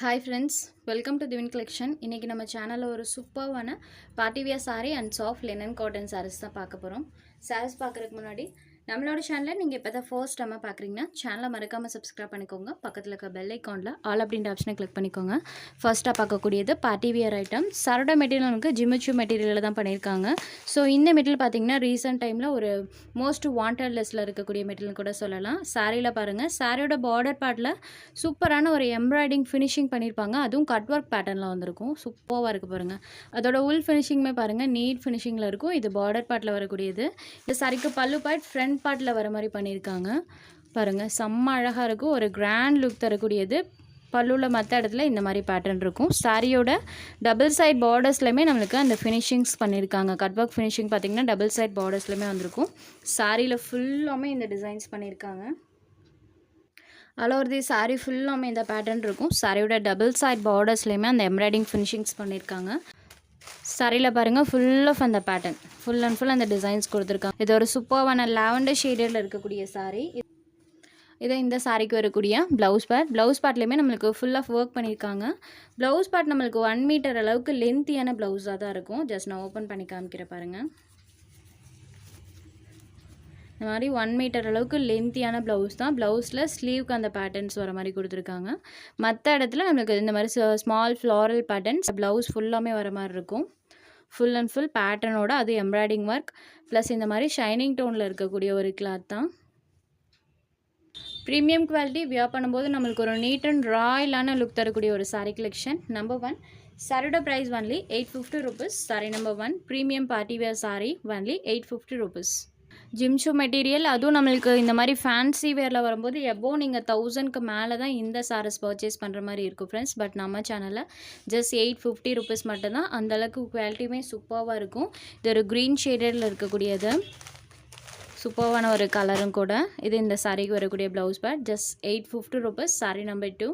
Hi friends, welcome to Divine Collection. இன்னைக்கு நம்ம சேனல்ல ஒரு சூப்பரான party wear saree and soft linen cotton sarees தான் பார்க்க போறோம். sarees பார்க்கறதுக்கு முன்னாடி நம்மளோட சேனலை நீங்க இப்பதான் ஃபர்ஸ்ட் டைம் பார்க்கறீங்கன்னா சேனலை மறக்காம Subscribe பண்ணிக்கோங்க. பக்கத்துல இருக்க பெல் ஐகான்ல ஆல் அப்படிங்கற ஆப்ஷனை கிளிக் பண்ணிக்கோங்க. ஃபர்ஸ்டா பார்க்கக்கூடியது பார்ட்டி வியர் ஐட்டம். சரடா மெட்டீரியல் நமக்கு ஜிமிச்சு மெட்டீரியல்ல தான் பண்ணிருக்காங்க. சோ இந்த மெட்டீரியல் பாத்தீங்கன்னா ரீசன்ட் டைம்ல ஒரு மோஸ்ட் வாண்டட் லிஸ்ட்ல இருக்கக்கூடிய மெட்டீரியல் கூட சொல்லலாம். சாரியில பாருங்க, சாரியோட பார்டர் பார்ட்ல சூப்பரான ஒரு எம்ப்ராய்டிங் ஃபினிஷிங் பண்ணிருப்பாங்க. அதுவும் கட் ஒர்க் பேட்டர்ன்ல வந்திருக்கும். சூப்பரா இருக்கு பாருங்க. அதோட உள் ஃபினிஷிங்மே பாருங்க நீட் ஃபினிஷிங்ல இருக்கும். இது பார்டர் பார்ட்ல வரக்கூடியது. இந்த சாரிக்கு பல்லு பார்ட் ஃப்ரண்ட் பார்ட்ல வர மாதிரி பண்ணிருக்காங்க. பாருங்க செம்ம அழகா இருக்கும். ஒரு கிராண்ட் லுக் தரக்கூடியது. பல்லுல மற்ற இடத்துல இந்த மாதிரி பேட்டர்ன் இருக்கும். சாரியோட டபுள் சைட் பார்டர்ஸ்லையுமே நம்மளுக்கு அந்த ஃபினிஷிங்ஸ் பண்ணியிருக்காங்க. கட் ஒர்க் ஃபினிஷிங் பார்த்தீங்கன்னா டபுள் சைட் பார்டர்ஸ்லையுமே வந்திருக்கும். சாரியில் ஃபுல்லாமே இந்த டிசைன்ஸ் பண்ணியிருக்காங்க. ஆல் ஓவர் தி சாரி ஃபுல்லாமே இந்த பேட்டர்ன் இருக்கும். சாரியோட டபுள் சைட் பார்டர்ஸ்லையுமே அந்த எம்ப்ராய்டிங் ஃபினிஷிங்ஸ் பண்ணியிருக்காங்க. சாரியில் பாருங்கள் ஃபுல் ஆஃப் அந்த பேட்டர்ன் ஃபுல் அண்ட் ஃபுல் அந்த டிசைன்ஸ் கொடுத்துருக்காங்க. இது ஒரு சூப்பரான லாவெண்டர் ஷேடில் இருக்கக்கூடிய சாரி. இதை இந்த சாரிக்கு வரக்கூடிய ப்ளவுஸ் பார்ட்லேயுமே நம்மளுக்கு ஃபுல் ஆஃப் ஒர்க் பண்ணியிருக்காங்க. ப்ளவுஸ் பார்ட் நம்மளுக்கு 1 மீட்டர் அளவுக்கு லென்த்தியான ப்ளவுஸாக தான் இருக்கும். ஜஸ்ட் நான் ஓப்பன் பண்ணி காமிக்கிறேன் பாருங்கள். இந்த மாதிரி 1 மீட்டர் அளவுக்கு லென்த்தியான ப்ளவுஸ் தான். ப்ளவுஸில் ஸ்லீவ்க்கு அந்த பேட்டர்ன்ஸ் வர மாதிரி கொடுத்துருக்காங்க. மற்ற இடத்துல நம்மளுக்கு இந்த மாதிரி ஸ்மால் ஃப்ளாரல் பேட்டர்ன்ஸ் ப்ளவுஸ் ஃபுல்லாமே வர மாதிரி இருக்கும். ஃபுல் அண்ட் ஃபுல் பேட்டர்னோட அது எம்ப்ராய்டிங் ஒர்க் ப்ளஸ் இந்த மாதிரி ஷைனிங் டோனில் இருக்கக்கூடிய ஒரு கிளாத் தான். ப்ரீமியம் குவாலிட்டி வியர் பண்ணும்போது நம்மளுக்கு ஒரு நீட் அண்ட் ராயலான லுக் தரக்கூடிய ஒரு சாரீ கலெக்ஷன். நம்பர் 1 சாரியோட price only 850 rupees. Sari number 1 premium party wear sari only 850 rupees. ஜிம்ஷூ மெட்டீரியல் அதுவும் நம்மளுக்கு இந்த மாதிரி ஃபேன்சி வேரில் வரும்போது எபோவ் நீங்கள் 1000க்கு மேலே தான் இந்த சாரீஸ் பர்ச்சேஸ் பண்ணுற மாதிரி இருக்கும் ஃப்ரெண்ட்ஸ். பட் நம்ம சேனலில் ஜஸ்ட் 850 rupees மட்டும்தான். அந்தளவுக்கு குவாலிட்டியுமே சூப்பராக இருக்கும். இது ஒரு க்ரீன் ஷேடடில் இருக்கக்கூடியது. சூப்பரான ஒரு கலரும் கூட. இது இந்த சாரிக்கு வரக்கூடிய blouse part. Just 850 rupees. Sari number 2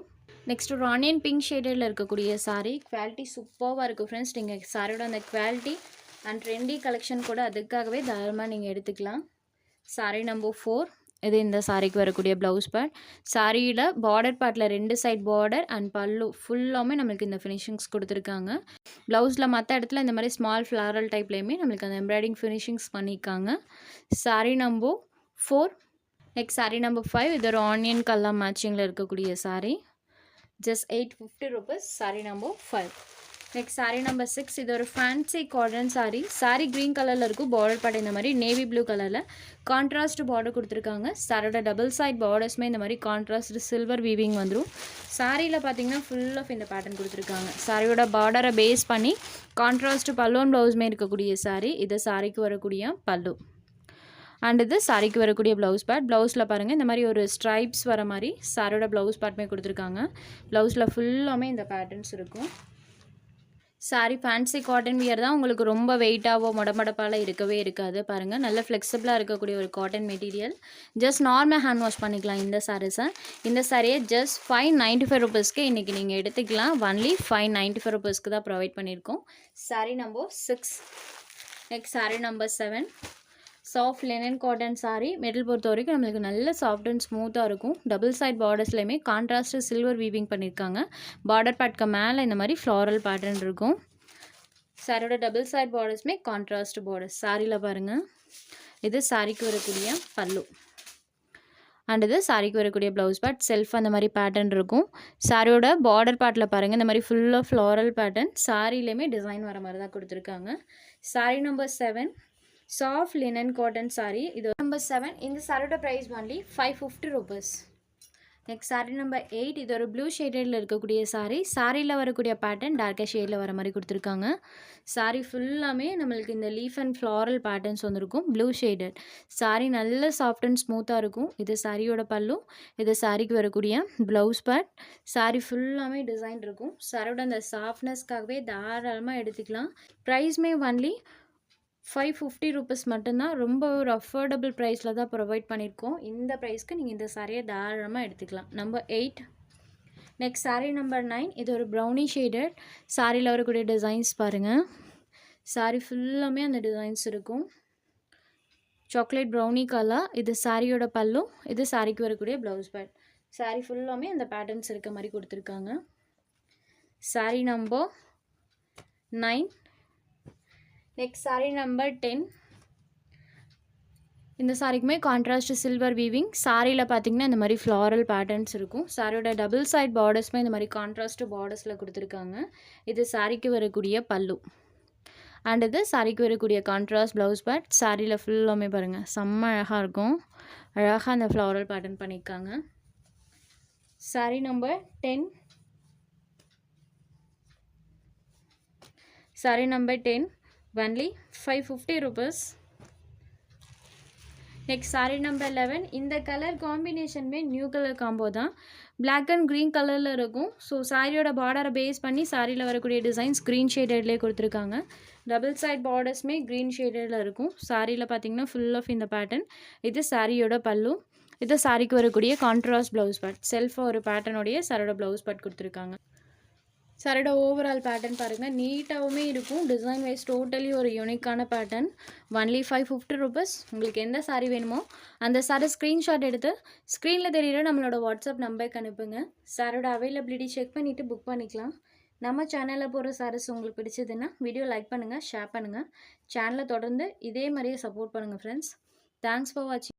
next ஒரு ஆனியன் பிங்க் ஷேடில் இருக்கக்கூடிய சாரி. குவாலிட்டி சூப்பராக இருக்கும் ஃப்ரெண்ட்ஸ். நீங்கள் சாரியோட அந்த குவாலிட்டி அண்ட் ட்ரெண்டி கலெக்ஷன் கூட அதுக்காகவே தாராளமாக நீங்கள் எடுத்துக்கலாம். சாரி நம்பர் 4 இது இந்த சாரிக்கு வரக்கூடிய ப்ளவுஸ் பார்ட். சாரியில் பார்டர் பார்ட்டில் 2 சைட் பார்டர் அண்ட் பல்லு ஃபுல்லாமே நம்மளுக்கு இந்த ஃபினிஷிங்ஸ் கொடுத்துருக்காங்க. ப்ளவுஸில் மற்ற இடத்துல இந்த மாதிரி ஸ்மால் ஃப்ளாரல் டைப்லேயுமே நம்மளுக்கு அந்த எம்ப்ராய்டிங் ஃபினிஷிங்ஸ் பண்ணியிருக்காங்க. Sorry number 4 next sari number 5 இது ஒரு ஆனியன் கலர் மேட்சிங்கில் இருக்கக்கூடிய sorry. Just 850 rupees. Sari number 5 next sari number 6 இது ஒரு fancy cotton sorry. Sorry green கலரில் இருக்கும். பார்டர் பார்ட் இந்த மாதிரி நேவி ப்ளூ கலரில் கான்ட்ராஸ்ட் பார்டர் கொடுத்துருக்காங்க. சாரியோட டபுள் சைட் பார்டர்ஸ்மே இந்த மாதிரி கான்ட்ராஸ்ட் சில்வர் வீவிங் வந்துடும். சாரியில் பார்த்தீங்கன்னா ஃபுல் ஆஃப் இந்த பேட்டர்ன் கொடுத்துருக்காங்க. சாரியோட பார்டரை பேஸ் பண்ணி கான்ட்ராஸ்ட் பல்லுவன் ப்ளவுஸ்மே இருக்கக்கூடிய சாரி. இது சாரிக்கு வரக்கூடிய பல்லு அண்ட் இது சாரிக்கு வரக்கூடிய ப்ளவுஸ் பார்ட். ப்ளவுஸில் பாருங்கள் இந்த மாதிரி ஒரு ஸ்ட்ரைப்ஸ் வர மாதிரி சாரியோட ப்ளவுஸ் பார்ட்டுமே கொடுத்துருக்காங்க. ப்ளவுஸில் ஃபுல்லாமே இந்த பேட்டர்ன்ஸ் இருக்கும். சாரி ஃபேன்சி காட்டன் வியர் தான். உங்களுக்கு ரொம்ப வெயிட்டாவோ மொடமடப்பால இருக்கவே இருக்காது. பாருங்கள் நல்ல ஃப்ளெக்சிபிளாக இருக்கக்கூடிய ஒரு cotton material. Just normal hand wash பண்ணிக்கலாம் இந்த சாரீஸை. இந்த சாரியை ஜஸ்ட் 595 rupeesக்கு இன்றைக்கி நீங்கள் எடுத்துக்கலாம். ஒன்லி 595 rupeesக்கு தான் ப்ரொவைட் பண்ணியிருக்கோம். Sari number 6 next sari number 7 soft linen cotton sari. மெட்டல் பொறுத்த வரைக்கும் நம்மளுக்கு நல்ல சாஃப்ட் அண்ட் ஸ்மூத்தாக இருக்கும். டபுள் சைட் பார்டர்ஸ்லையுமே கான்ட்ராஸ்ட் சில்வர் வீவிங் பண்ணியிருக்காங்க. பார்டர் பார்ட்க்கு மேலே இந்த மாதிரி ஃப்ளாரல் பேட்டர்ன் இருக்கும். சாரியோட டபுள் சைட் பார்டர்ஸ்மே கான்ட்ராஸ்ட் பார்டர்ஸ். சாரியில் பாருங்கள் இது சாரிக்கு வரக்கூடிய பல்லு அண்ட் இது சாரிக்கு வரக்கூடிய ப்ளவுஸ் பார்ட். செல்ஃப் அந்த மாதிரி பேட்டர்ன் இருக்கும். சாரியோட பார்டர் பார்ட்டில் பாருங்கள் இந்த மாதிரி ஃபுல்லாக ஃப்ளாரல் பேட்டர்ன். சாரிலையுமே டிசைன் வர மாதிரி தான் கொடுத்துருக்காங்க. Sari number 7 soft linen cotton sari. இது நம்பர் 7 இந்த சாரியோட price only 550 rupees. Next sari number 8 இது ஒரு ப்ளூ ஷேடில் இருக்கக்கூடிய சாரி. சாரியில் வரக்கூடிய பேட்டர்ன் டார்க்கர் ஷேடில் வர மாதிரி கொடுத்துருக்காங்க. சாரி ஃபுல்லாமே நம்மளுக்கு இந்த லீஃப் அண்ட் ஃப்ளாரல் பேட்டர்ன்ஸ் வந்துருக்கும். ப்ளூ ஷேடட் சாரி நல்ல சாஃப்ட் அண்ட் ஸ்மூத்தாக இருக்கும். இது சாரியோட பல்லு. இது சாரிக்கு வரக்கூடிய ப்ளவுஸ் பார்ட். சாரி ஃபுல்லாமே டிசைன் இருக்கும். சாரியோட அந்த சாஃப்ட்னஸ்க்காகவே தாராளமாக எடுத்துக்கலாம். ப்ரைஸ்மே ஒன்லி 550 rupees மட்டும்தான். ரொம்ப ஒரு அஃபோர்டபுள் ப்ரைஸில் தான் ப்ரொவைட் பண்ணியிருக்கோம். இந்த ப்ரைஸ்க்கு நீங்கள் இந்த சாரியை தாராளமாக எடுத்துக்கலாம். நம்பர் 8 நெக்ஸ்ட் சாரி நம்பர் 9 இது ஒரு ப்ரௌனி ஷேடட். சாரியில் வரக்கூடிய டிசைன்ஸ் பாருங்கள். சாரி ஃபுல்லாமே அந்த டிசைன்ஸ் இருக்கும். Chocolate brownie colour. இது சாரியோட பல்லு. இது சாரிக்கு வரக்கூடிய ப்ளவுஸ் பார்ட். சாரி ஃபுல்லாமே அந்த பேட்டர்ன்ஸ் இருக்க மாதிரி கொடுத்துருக்காங்க. saree number 9. Next saree number 10. இந்த சாரிக்குமே கான்ட்ராஸ்ட் சில்வர் வீவிங். சாரியில் பார்த்தீங்கன்னா இந்த மாதிரி ஃப்ளாரல் பேட்டர்ன்ஸ் இருக்கும். சாரியோட டபுள் சைட் பார்டர்ஸ்மே இந்த மாதிரி கான்ட்ராஸ்ட் பார்டர்ஸில் கொடுத்துருக்காங்க. இது சாரிக்கு வரக்கூடிய பல்லு. அண்ட் இது சாரிக்கு வரக்கூடிய கான்ட்ராஸ்ட் ப்ளவுஸ் பார்ட். சாரியில் ஃபுல்லாமே பாருங்கள் செம்ம அழகாக இருக்கும். அழகாக அந்த ஃப்ளாரல் பேட்டர்ன் பண்ணியிருக்காங்க. Sorry number 10. Sorry number 10 only 550 rupees. Next sari number 11. இந்த கலர் காம்பினேஷனுமே நியூ கலர் காம்போ தான். பிளாக் அண்ட் க்ரீன் கலரில் இருக்கும். ஸோ சாரியோட பார்டரை பேஸ் பண்ணி சாரியில் வரக்கூடிய டிசைன்ஸ் க்ரீன் ஷேடட்லேயே கொடுத்துருக்காங்க. டபுள் சைட் பார்டர்ஸ்மே க்ரீன் ஷேடடில் இருக்கும். சாரியில் பார்த்தீங்கன்னா ஃபுல் ஆஃப் இந்த பேட்டர்ன். இது சாரியோட பல்லு. இது சாரிக்கு வரக்கூடிய கான்ட்ராஸ்ட் ப்ளவுஸ் பார்ட். செல்ஃபாக ஒரு பேட்டர்னோடைய சாரியோட ப்ளவுஸ் பார்ட் கொடுத்துருக்காங்க. சாரியோட ஓவரால் பேட்டர்ன் பாருங்கள் நீட்டாகவுமே இருக்கும். டிசைன் வைஸ் டோட்டலி ஒரு யூனிக்கான பேட்டர்ன். Only 550 rupees. உங்களுக்கு எந்த சாரீ வேணுமோ அந்த சாரி ஸ்க்ரீன்ஷாட் எடுத்து ஸ்க்ரீனில் தெரியுற நம்மளோட வாட்ஸ்அப் நம்பருக்கு அனுப்புங்க. சாரோட அவைலபிலிட்டி செக் பண்ணிவிட்டு புக் பண்ணிக்கலாம். நம்ம சேனலில் போகிற சாரீஸ் உங்களுக்கு பிடிச்சதுன்னா வீடியோ லைக் பண்ணுங்கள், ஷேர் பண்ணுங்கள். சேனலை தொடர்ந்து இதே மாதிரியே சப்போர்ட் பண்ணுங்கள் ஃப்ரெண்ட்ஸ். தேங்க்ஸ் ஃபார் வாட்சிங்.